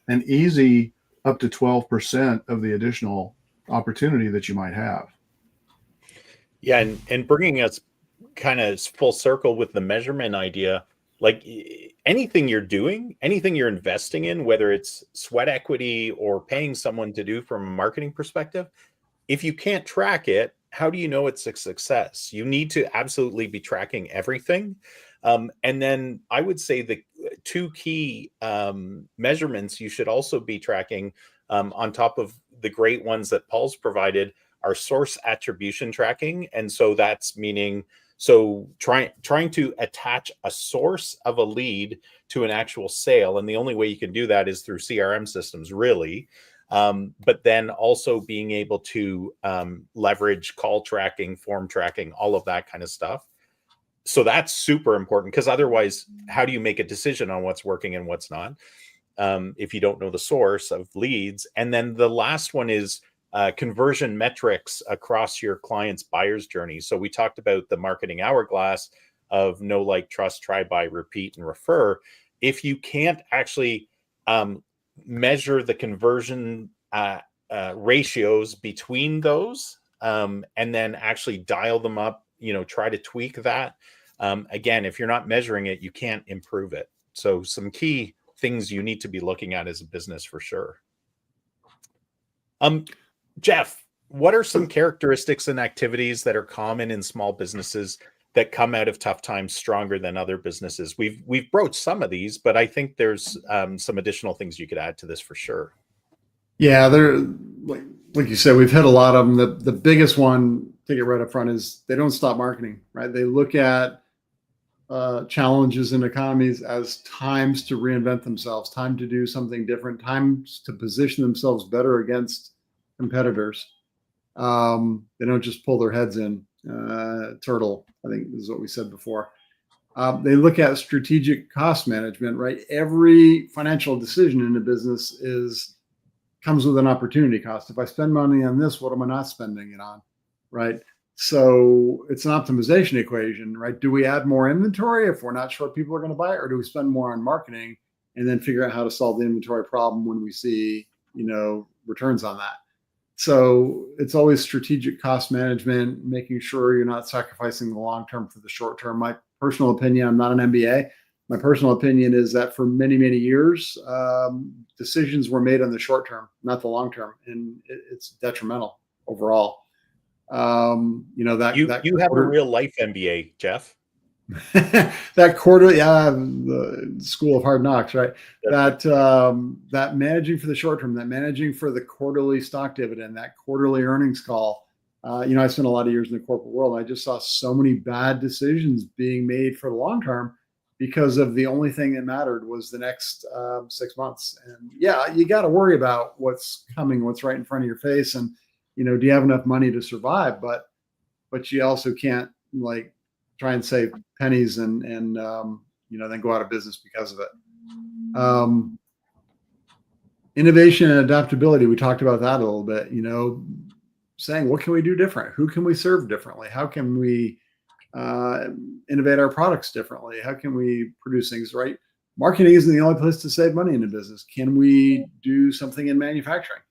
an easy up to 12% of the additional opportunity that you might have. Yeah, and bringing us kind of full circle with the measurement idea, like anything you're doing, anything you're investing in, whether it's sweat equity or paying someone to do from a marketing perspective, if you can't track it, how do you know it's a success? You need to absolutely be tracking everything. And then I would say the two key measurements you should also be tracking, on top of the great ones that Paul's provided, are source attribution tracking. And so that's meaning, so trying to attach a source of a lead to an actual sale. And the only way you can do that is through CRM systems, really. But then also being able to leverage call tracking, form tracking, all of that kind of stuff. So that's super important, because otherwise, how do you make a decision on what's working and what's not, if you don't know the source of leads? And then the last one is conversion metrics across your client's buyer's journey. So we talked about the marketing hourglass of know, like, trust, try, buy, repeat, and refer. If you can't actually measure the conversion ratios between those, and then actually dial them up, try to tweak that. Again, if you're not measuring it, you can't improve it. So some key things you need to be looking at as a business for sure. Jeff, what are some characteristics and activities that are common in small businesses that come out of tough times stronger than other businesses? We've broached some of these, but I think there's some additional things you could add to this for sure. Yeah, they're like you said, we've hit a lot of them. The biggest one to get right up front is they don't stop marketing, right? They look at challenges in economies as times to reinvent themselves, time to do something different, times to position themselves better against competitors. They don't just pull their heads in. Turtle, I think is what we said before. They look at strategic cost management, right? Every financial decision in a business comes with an opportunity cost. If I spend money on this, what am I not spending it on, right? So it's an optimization equation, right? Do we add more inventory if we're not sure people are going to buy it, or do we spend more on marketing and then figure out how to solve the inventory problem when we see, returns on that? So it's always strategic cost management, making sure you're not sacrificing the long term for the short term. My personal opinion, I'm not an MBA. My personal opinion is that for many, many years, decisions were made on the short term, not the long term, and it's detrimental overall. You have a real life MBA, Jeff. That quarter, the School of Hard Knocks, right? That managing for the short term, that managing for the quarterly stock dividend, that quarterly earnings call. I spent a lot of years in the corporate world. And I just saw so many bad decisions being made for the long term because of the only thing that mattered was the next 6 months. And yeah, you got to worry about what's coming, what's right in front of your face, and do you have enough money to survive? But you also can't try and save pennies and then go out of business because of it. Innovation and adaptability. We talked about that a little bit, saying, what can we do different? Who can we serve differently? How can we innovate our products differently? How can we produce things right? Marketing isn't the only place to save money in a business. Can we do something in manufacturing?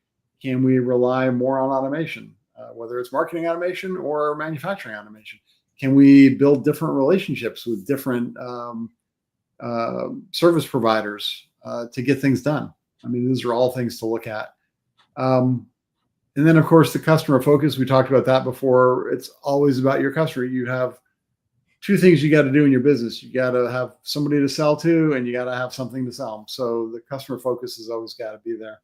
Can we rely more on automation, whether it's marketing automation or manufacturing automation? Can we build different relationships with different service providers to get things done? I mean, these are all things to look at. And then, of course, the customer focus. We talked about that before. It's always about your customer. You have two things you got to do in your business. You got to have somebody to sell to, and you got to have something to sell them. So the customer focus has always got to be there.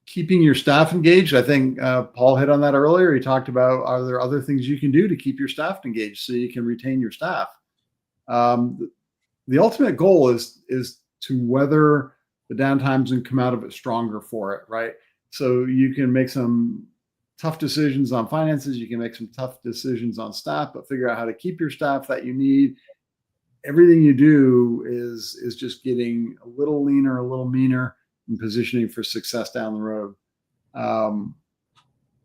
Keeping your staff engaged. I think Paul hit on that earlier. He talked about, are there other things you can do to keep your staff engaged so you can retain your staff? The ultimate goal is to weather the downtimes and come out of it stronger for it, right? So you can make some tough decisions on finances. You can make some tough decisions on staff, but figure out how to keep your staff that you need. Everything you do is just getting a little leaner, a little meaner, and positioning for success down the road.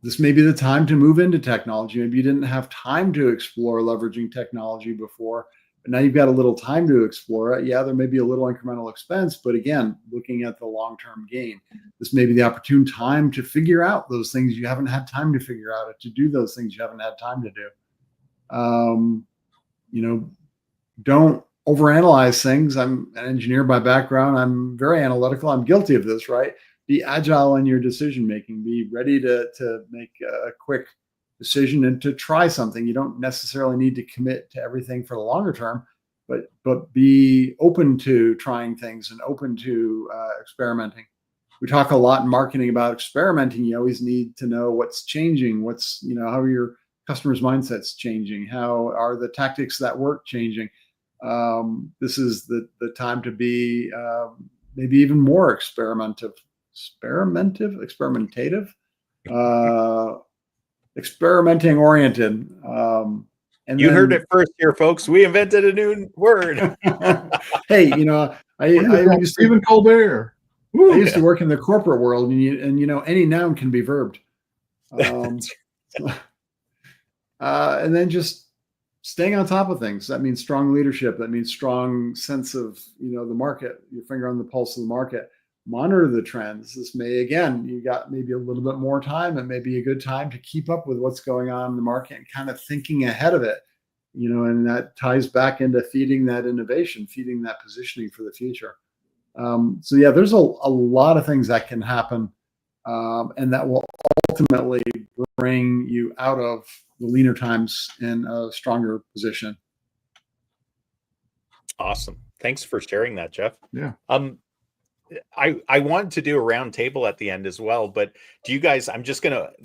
This may be the time to move into technology. Maybe you didn't have time to explore leveraging technology before, but now you've got a little time to explore it. Yeah, there may be a little incremental expense, but again, looking at the long-term gain, this may be the opportune time to figure out those things you haven't had time to figure out, or to do those things you haven't had time to do. Don't overanalyze things. I'm an engineer by background. I'm very analytical. I'm guilty of this, right? Be agile in your decision making. Be ready to make a quick decision and to try something. You don't necessarily need to commit to everything for the longer term, but be open to trying things and open to experimenting. We talk a lot in marketing about experimenting. You always need to know what's changing. How are your customers' mindsets changing? How are the tactics that work changing? This is the time to be maybe even more experimentative, experimenting oriented. And you heard it first here, folks. We invented a new word. Hey, I used to, Stephen Colbert. I used to work in the corporate world, and any noun can be verbed. And then just staying on top of things. That means strong leadership. That means strong sense of, the market, your finger on the pulse of the market. Monitor the trends. This may, again, you got maybe a little bit more time. It may be a good time to keep up with what's going on in the market and kind of thinking ahead of it, and that ties back into feeding that innovation, feeding that positioning for the future. So yeah, there's a lot of things that can happen, and that will ultimately bring you out of the leaner times in a stronger position. Awesome. Thanks for sharing that, Jeff. Yeah. I wanted to do a round table at the end as well, but do you guys,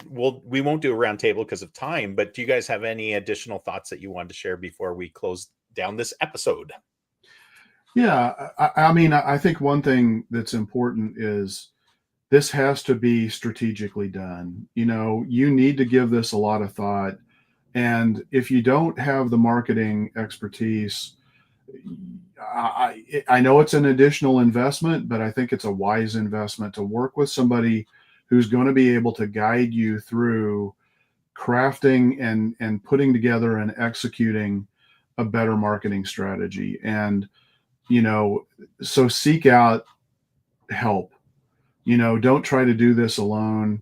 we won't do a round table because of time, but do you guys have any additional thoughts that you wanted to share before we close down this episode? Yeah. I think one thing that's important is this has to be strategically done. You need to give this a lot of thought. And if you don't have the marketing expertise, I know it's an additional investment, but I think it's a wise investment to work with somebody who's going to be able to guide you through crafting and putting together and executing a better marketing strategy. And, so seek out help. Don't try to do this alone.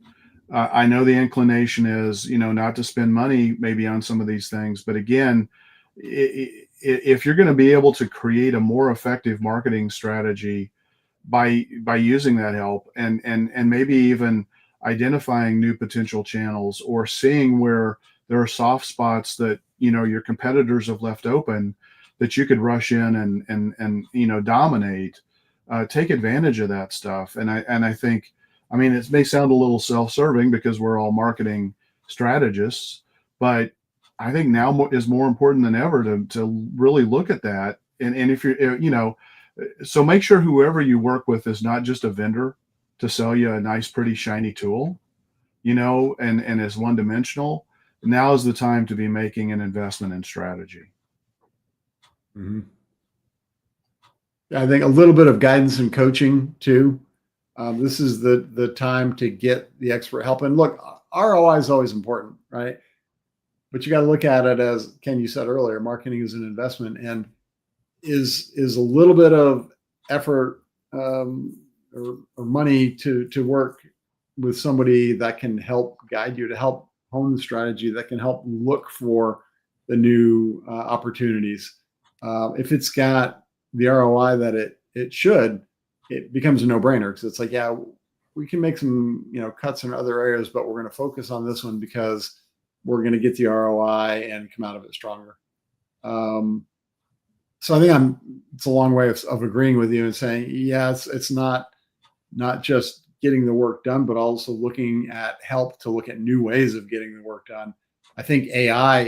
I know the inclination is, not to spend money maybe on some of these things, but again, if you're going to be able to create a more effective marketing strategy by using that help and maybe even identifying new potential channels or seeing where there are soft spots that, your competitors have left open that you could rush in and dominate, take advantage of that stuff. And I think, it may sound a little self-serving because we're all marketing strategists, but I think now is more important than ever to really look at that. And if you're, so make sure whoever you work with is not just a vendor to sell you a nice, pretty, shiny tool, and is one-dimensional. Now is the time to be making an investment in strategy. Mm-hmm. I think a little bit of guidance and coaching too. This is the time to get the expert help. And look, ROI is always important, right? But you got to look at it as Ken, you said earlier, marketing is an investment, and is a little bit of effort or money to work with somebody that can help guide you, to help hone the strategy, that can help look for the new opportunities. If it's got the ROI that it should, it becomes a no-brainer, because it's like, yeah, we can make some cuts in other areas, but we're going to focus on this one because we're going to get the ROI and come out of it stronger. So I think it's a long way of agreeing with you and saying, yeah, it's not just getting the work done, but also looking at help to look at new ways of getting the work done. I think AI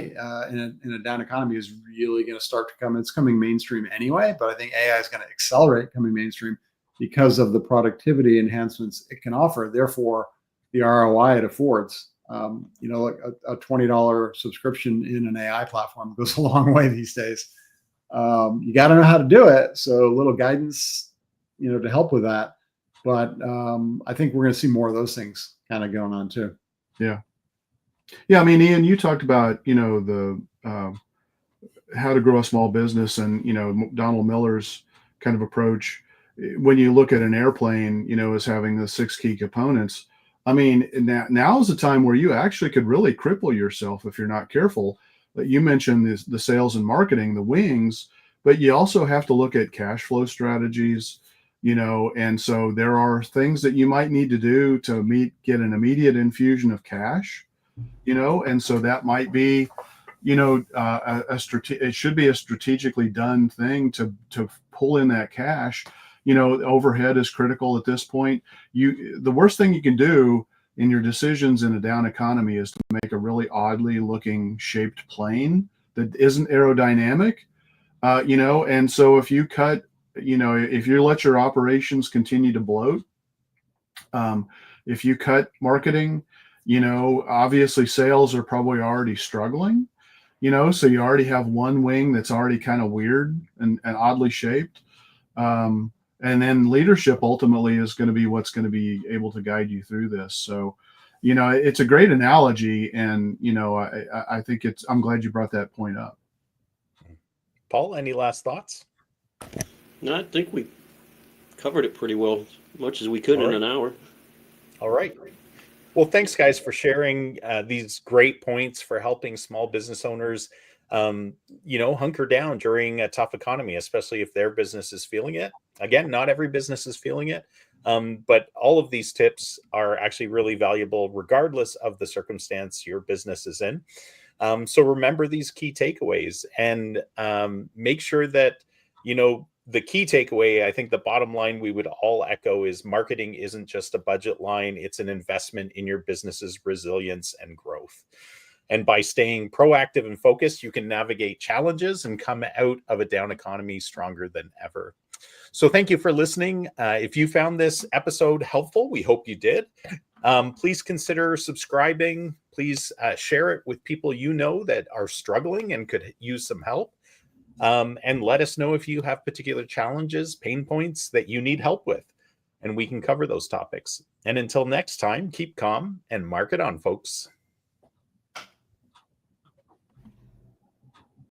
in a down economy is really going to start to come. It's coming mainstream anyway, but I think AI is going to accelerate coming mainstream because of the productivity enhancements it can offer. Therefore, the ROI it affords. Like a $20 subscription in an AI platform goes a long way these days. You got to know how to do it. So a little guidance, to help with that. But I think we're going to see more of those things kind of going on too. Yeah. Yeah. I mean, Ian, you talked about, the how to grow a small business and, Donald Miller's kind of approach. When you look at an airplane, as having the 6 key components, I mean, now is the time where you actually could really cripple yourself if you're not careful. But you mentioned the sales and marketing, the wings, but you also have to look at cash flow strategies, and so there are things that you might need to do to get an immediate infusion of cash, and so that might be, it should be a strategically done thing to pull in that cash. Overhead is critical at this point. The worst thing you can do in your decisions in a down economy is to make a really oddly looking shaped plane that isn't aerodynamic. And so if you cut, if you let your operations continue to bloat, if you cut marketing, obviously sales are probably already struggling, so you already have one wing that's already kind of weird and oddly shaped. And then leadership ultimately is going to be what's going to be able to guide you through this. So, it's a great analogy. And, I think I'm glad you brought that point up. Paul, any last thoughts? No, I think we covered it pretty well, as much as we could in an hour. All right. Well, thanks, guys, for sharing these great points for helping small business owners, hunker down during a tough economy, especially if their business is feeling it. Again, not every business is feeling it, but all of these tips are actually really valuable, regardless of the circumstance your business is in. So remember these key takeaways and make sure that, the key takeaway, I think the bottom line we would all echo is marketing isn't just a budget line. It's an investment in your business's resilience and growth. And by staying proactive and focused, you can navigate challenges and come out of a down economy stronger than ever. So thank you for listening. If you found this episode helpful, we hope you did. Please consider subscribing. Please share it with people that are struggling and could use some help. And let us know if you have particular challenges, pain points that you need help with, and we can cover those topics. And until next time, keep calm and market on, folks.